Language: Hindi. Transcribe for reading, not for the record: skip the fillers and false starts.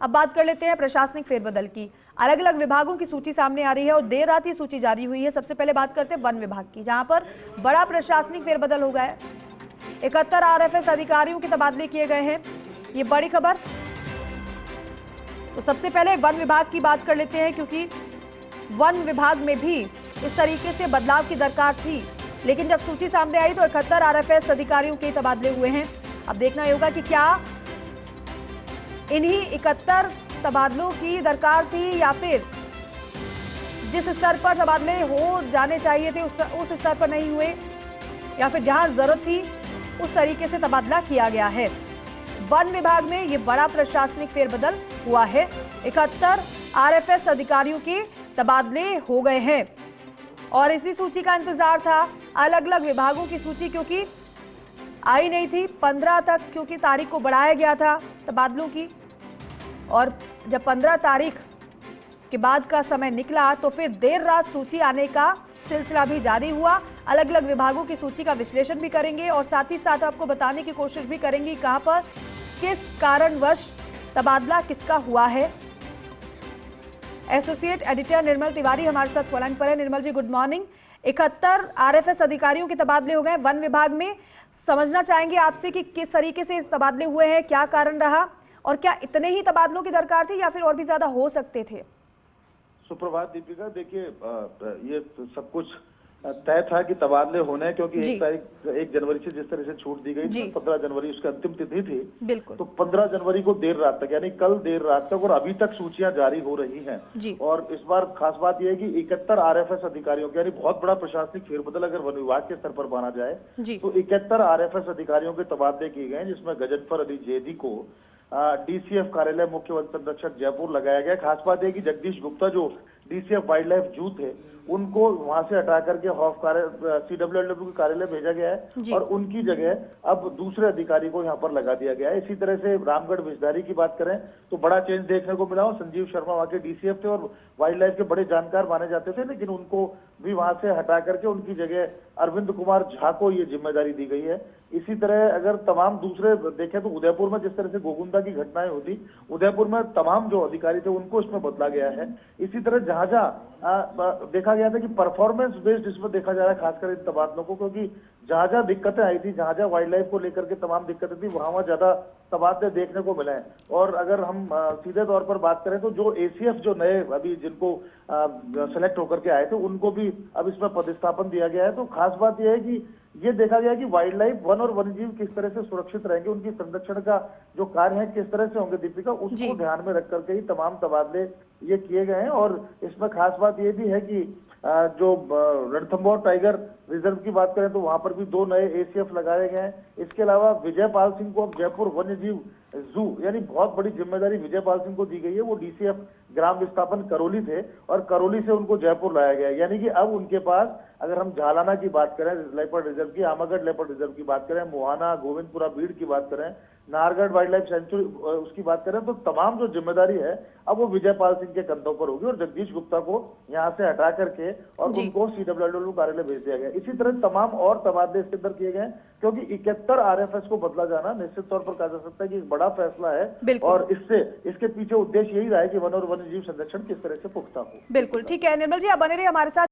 अब बात कर लेते हैं प्रशासनिक फेरबदल की। अलग अलग विभागों की सूची सामने आ रही है और देर रात ही सूची जारी हुई है। सबसे पहले बात करते हैं वन विभाग की, जहां पर बड़ा प्रशासनिक फेरबदल हो गया है। 71 आरएफएस अधिकारियों के तबादले किए गए हैं, ये बड़ी खबर। तो सबसे पहले वन विभाग की बात कर लेते हैं, क्योंकि वन विभाग में भी इस तरीके से बदलाव की दरकार थी, लेकिन जब सूची सामने आई तो 71 आरएफएस अधिकारियों के तबादले हुए हैं। अब देखना होगा कि क्या इन्हीं 71 तबादलों की दरकार थी या फिर जिस स्तर पर तबादले हो जाने चाहिए थे उस स्तर पर नहीं हुए, या फिर जहां जरूरत थी उस तरीके से तबादला किया गया है। वन विभाग में यह बड़ा प्रशासनिक फेरबदल हुआ है। 71 आरएफएस अधिकारियों के तबादले हो गए हैं और इसी सूची का इंतजार था। अलग अलग विभागों की सूची क्योंकि आई नहीं थी 15 तक, क्योंकि तारीख को बढ़ाया गया था तबादलों की, और जब 15 तारीख के बाद का समय निकला तो फिर देर रात सूची आने का सिलसिला भी जारी हुआ। अलग अलग विभागों की सूची का विश्लेषण भी करेंगे और साथ ही साथ आपको बताने की कोशिश भी करेंगे कहां पर किस कारणवश तबादला किसका हुआ है। एसोसिएट एडिटर निर्मल तिवारी हमारे साथ फोन लाइन पर है। निर्मल जी, गुड मॉर्निंग। 71 आरएफएस अधिकारियों के तबादले हो गए वन विभाग में। समझना चाहेंगे आपसे कि किस तरीके से तबादले हुए हैं, क्या कारण रहा, और क्या इतने ही तबादलों की दरकार थी या फिर और भी ज्यादा हो सकते थे? सुप्रभात दीपिका। देखिए, ये तो सब कुछ तय था कि तबादले होने हैं, क्योंकि 1 जनवरी से जिस तरह से छूट दी गई थी, 15 जनवरी उसकी अंतिम तिथि थी। बिल्कुल। तो 15 जनवरी को देर रात तक, यानी कल देर रात तक, और अभी तक सूचियां जारी हो रही हैं। और इस बार खास बात यह है कि 71 आरएफएस अधिकारियों के, यानी बहुत बड़ा प्रशासनिक फेरबदल अगर वन विभाग के स्तर पर माना जाए तो 71 आरएफएस अधिकारियों के तबादले किए गए, जिसमें गजनफर अली जैदी को डीसीएफ कार्यालय मुख्य वन संरक्षक जयपुर लगाया गया। खास बात है कि जगदीश गुप्ता जो डीसीएफ वाइल्ड लाइफ जू थे, उनको वहां से हटा करके हॉफ सीडब्ल्यूएलडब्ल्यू के कार्यालय भेजा गया है और उनकी जगह अब दूसरे अधिकारी को यहाँ पर लगा दिया गया है। इसी तरह से रामगढ़ विषधारी की बात करें तो बड़ा चेंज देखने को मिला। संजीव शर्मा वहाँ के डीसीएफ थे और वाइल्ड लाइफ के बड़े जानकार माने जाते थे, लेकिन उनको भी वहां से हटा करके उनकी जगह अरविंद कुमार झा को ये जिम्मेदारी दी गई है। इसी तरह अगर तमाम दूसरे देखें तो उदयपुर में जिस तरह से गोगुंदा की घटनाएं होती, उदयपुर में तमाम जो अधिकारी थे उनको इसमें बदला गया है। इसी तरह जहां जहां देखा गया था कि परफॉर्मेंस बेस्ड इसमें देखा जा रहा है, खासकर इन तबादलों को, क्योंकि जहां जहां दिक्कतें आई थी, जहां जहां वाइल्ड लाइफ को लेकर के तमाम दिक्कतें थी, वहां ज्यादा तबादले देखने को मिले हैं। और अगर हम सीधे तौर पर बात करें तो जो एसीएफ जो नए अभी जिनको सेलेक्ट होकर के आए थे, उनको भी अब इसमें पदस्थापन दिया गया है। तो खास बात यह है कि ये देखा गया कि वाइल्ड लाइफ, वन और वन्यजीव किस तरह से सुरक्षित रहेंगे, उनकी संरक्षण का जो कार्य है किस तरह से होंगे दीपिका, उसको ध्यान में रख करके ही तमाम तबादले ये किए गए हैं। और इसमें खास बात ये भी है कि जो रणथंभौर टाइगर रिजर्व की बात करें तो वहां पर भी 2 नए एसीएफ लगाए गए हैं। इसके अलावा विजयपाल सिंह को अब जयपुर वन्यजीव जू, यानी बहुत बड़ी जिम्मेदारी विजयपाल सिंह को दी गई है। वो डीसीएफ ग्राम विस्थापन करौली थे और करौली से उनको जयपुर लाया गया, यानी कि अब उनके पास अगर हम झालाना की बात करें लेपर्ड रिजर्व की, आमागढ़ लेपर्ड रिजर्व की बात करें, मोहाना गोविंदपुरा बीड़ की बात करें, नाहरगढ़ वाइल्ड लाइफ सेंचुरी उसकी बात करें, तो तमाम जो जिम्मेदारी है अब वो विजयपाल सिंह के कंधों पर होगी और जगदीश गुप्ता को यहाँ से हटा करके और उनको सीडब्ल्यूएलडब्ल्यू कार्यालय भेज दिया गया। इसी तरह तमाम और तबादले इसके अंदर किए गए, क्योंकि 71 आरएफएस को बदला जाना निश्चित तौर पर कहा जा सकता है कि एक बड़ा फैसला है और इसके पीछे उद्देश्य यही रहा है कि वन और वन्यजीव संरक्षण किस तरह से पुख्ता हो। बिल्कुल ठीक है निर्मल जी, आप बने रहिए हमारे साथ।